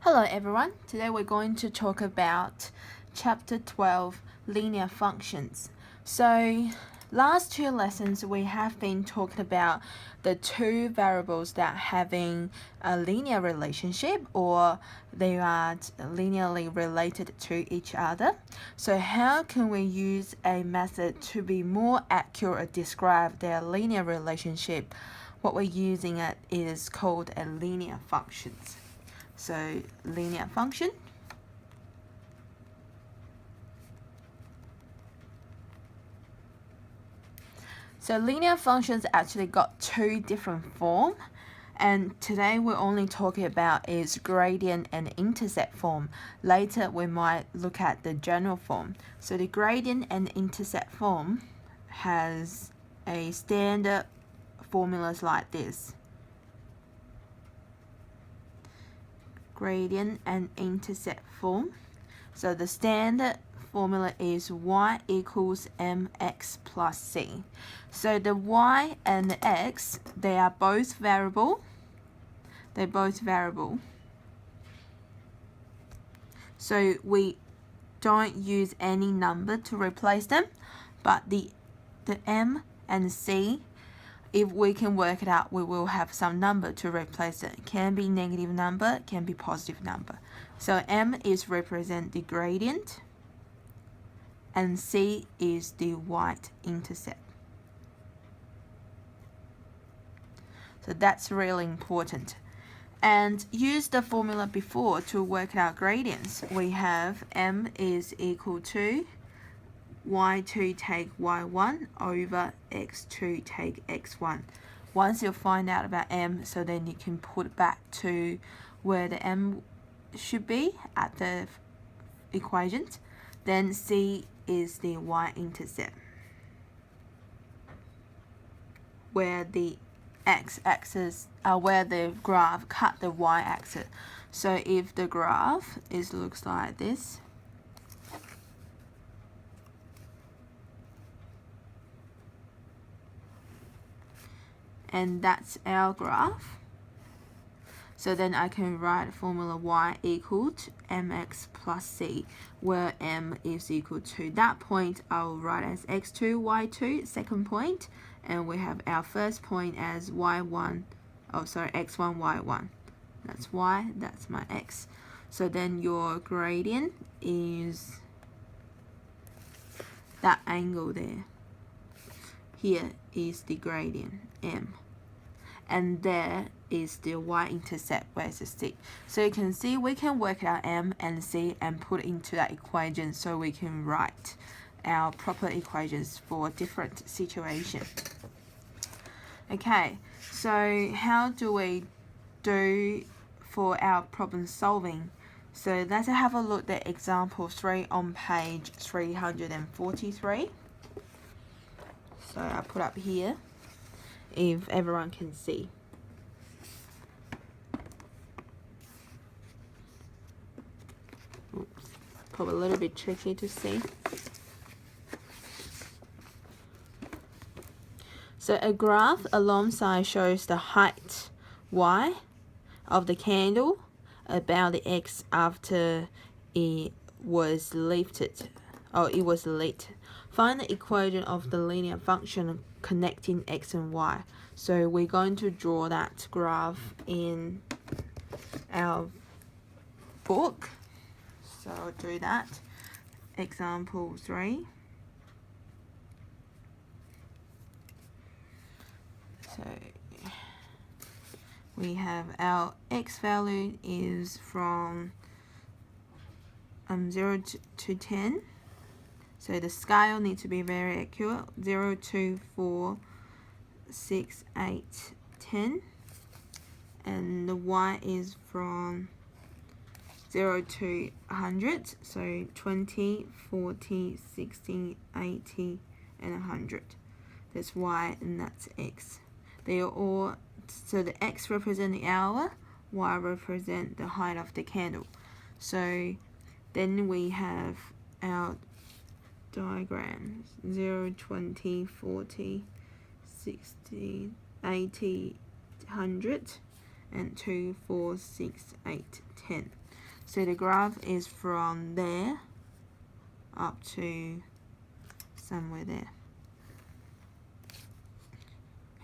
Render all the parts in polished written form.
Hello everyone, today we're going to talk about chapter 12, linear functions. So last two lessons we have been talking about the two variables that having a linear relationship or they are linearly related to each other. So how can we use a method to be more accurate describe their linear relationship? What we're using it is called a linear functions. So linear function. So linear functions actually got two different forms, and today we're only talking about is gradient and intercept form. Later we might look at the general form. So the gradient and intercept form has a standard formulas like this. Gradient and intercept form. So the standard formula is y equals mx plus c. So the y and the x, they are both variable. They're both variable. So we don't use any number to replace them, but the m and c, if we can work it out, we will have some number to replace it. Can be negative number, can be positive number. So m is represent the gradient, and c is the y-intercept. So that's really important. And use the formula before to work out gradients. We have m is equal to y2 take y1 over x2 take x1. Once you find out about m, so then you can put it back to where the m should be at the equations. Then c is the y-intercept, where the x-axis, where the graph cut the y-axis. So if the graph looks like this, and that's our graph. So then I can write formula y equal to mx plus c, where m is equal to that point. I'll write as x2, y2, second point, and we have our first point as x1, y1. That's y, that's my x. So then your gradient is that angle there. Here is the gradient, m. And there is the y-intercept, where's the c. So you can see we can work out m and c and put into that equation so we can write our proper equations for different situations. Okay, so how do we do for our problem solving? So let's have a look at example 3 on page 343. So I'll put up here if everyone can see. Oops, probably a little bit tricky to see. So a graph alongside shows the height y of the candle about the x after it was lifted. It was lit. Find the equation of the linear function connecting x and y. So we're going to draw that graph in our book. So I'll do that. Example 3. So we have our x value is from 0 to 10. So the scale needs to be very accurate. 0, 2, 4, 6, 8, 10. And the y is from 0 to 100. So 20, 40, 60, 80, and 100. That's y and that's x. They are all, so the x represent the hour, y represent the height of the candle. So then we have our diagrams 0, 20, 40, 60, 80, 100, and 2, 4, 6, 8, 10. So the graph is from there up to somewhere there.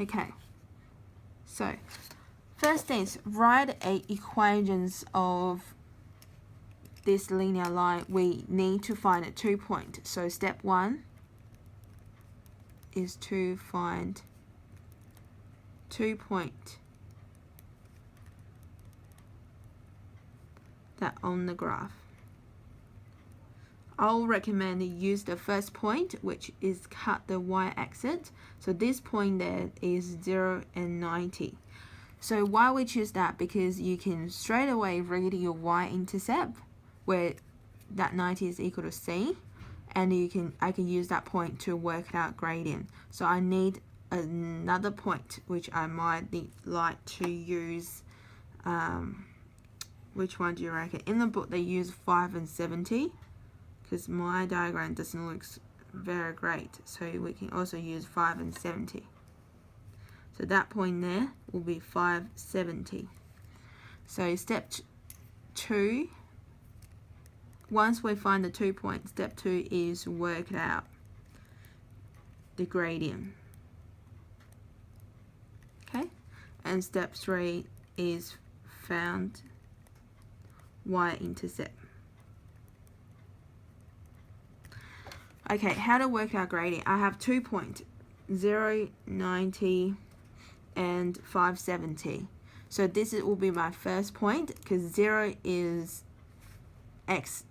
Okay, so first things, write equations of this linear line. We need to find a 2 point. So step 1 is to find 2 point that on the graph. I'll recommend you use the first point, which is cut the y-axis. So this point there is 0 and 90. So why we choose that? Because you can straight away read your y-intercept, where that 90 is equal to c, and I can use that point to work out gradient. So I need another point, which I might like to use. Which one do you reckon? In the book they use 5 and 70, because my diagram doesn't look very great. So we can also use 5 and 70. So that point there will be 570. So step 2, once we find the 2 points, step 2 is work out the gradient. Okay? And step 3 is found y-intercept. Okay, how to work out gradient? I have 2 points, 0, 90, and 570. So this will be my first point, because 0 is x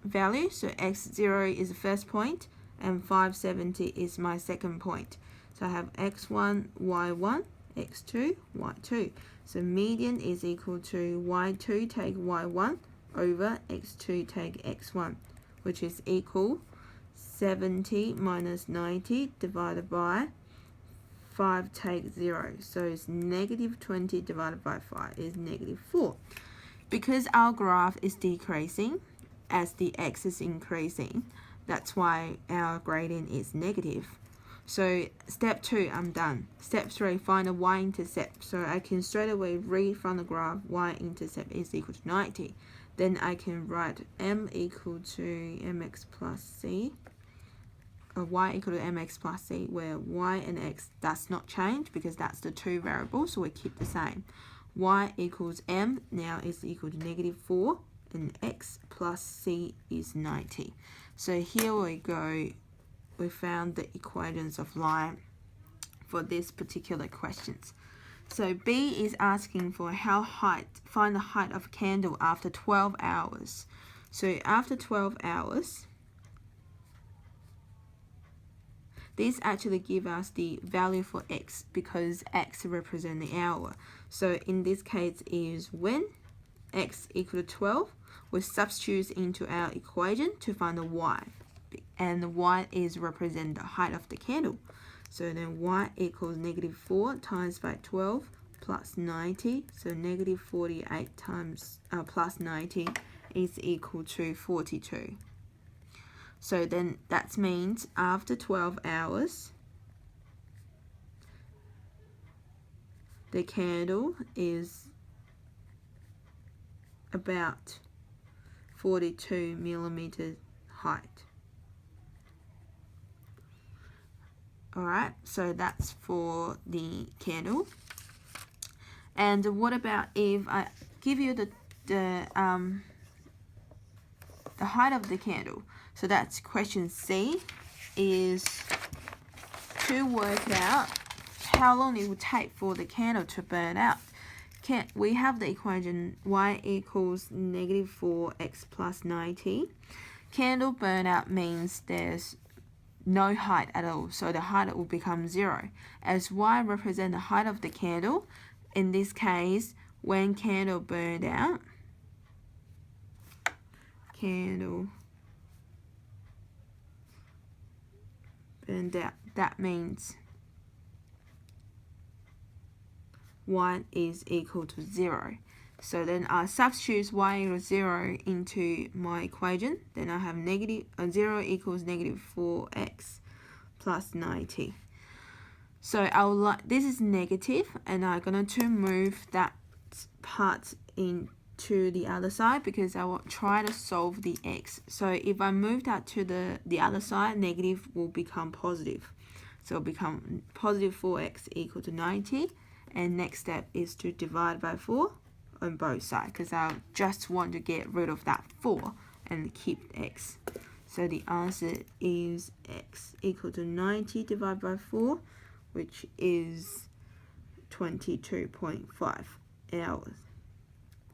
value, so x0 is the first point, and 570 is my second point. So I have x1, y1, x2, y2. So median is equal to y2 take y1 over x2 take x1, which is equal 70 minus 90 divided by 5 take 0. So it's negative 20 divided by 5 is negative 4. Because our graph is decreasing as the x is increasing, that's why our gradient is negative. So step 2, I'm done. Step 3, find a y-intercept. So I can straight away read from the graph y-intercept is equal to 90. Then I can write m equal to mx plus c, or y equal to mx plus c, where y and x does not change because that's the 2 variables, so we keep the same. Y equals m now is equal to negative 4, and x plus c is 90. So here we go. We found the equations of line for this particular questions. So B is asking for find the height of a candle after 12 hours. So after 12 hours, this actually gives us the value for x, because x represents the hour. So in this case is when x equal to 12, we substitute into our equation to find the y. And the y is represent the height of the candle. So then y equals negative 4 times by 12 plus 90. So negative 48 times plus 90 is equal to 42. So then that means after 12 hours, the candle is about 42 millimeters height. Alright, so that's for the candle. And what about if I give you the height of the candle? So that's question C, is to work out how long it would take for the candle to burn out. We have the equation y equals negative 4x plus 90. Candle burnout means there's no height at all, so the height will become 0. As y represents the height of the candle, in this case, when candle burned out, that means y is equal to 0. So then I substitute y equals 0 into my equation. Then I have 0 equals negative 4x plus 90. So this is negative, and I'm going to move that part into to the other side because I will try to solve the x. So if I move that to the other side, negative will become positive. So it'll become positive 4x equal to 90. And next step is to divide by 4 on both sides because I just want to get rid of that 4 and keep x. So the answer is x equal to 90 divided by 4, which is 22.5 hours.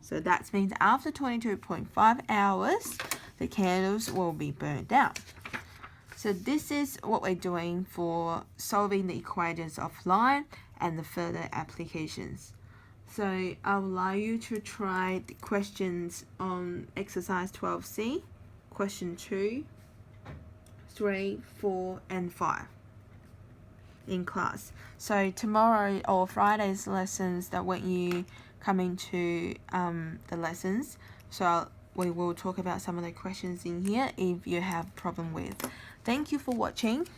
So that means after 22.5 hours, the candles will be burned out. So this is what we're doing for solving the equations offline and the further applications. So I'll allow you to try the questions on exercise 12C, question 2, 3, 4, and 5 in class. So tomorrow or Friday's lessons, that when you come into the lessons, so we will talk about some of the questions in here if you have problem with. Thank you for watching.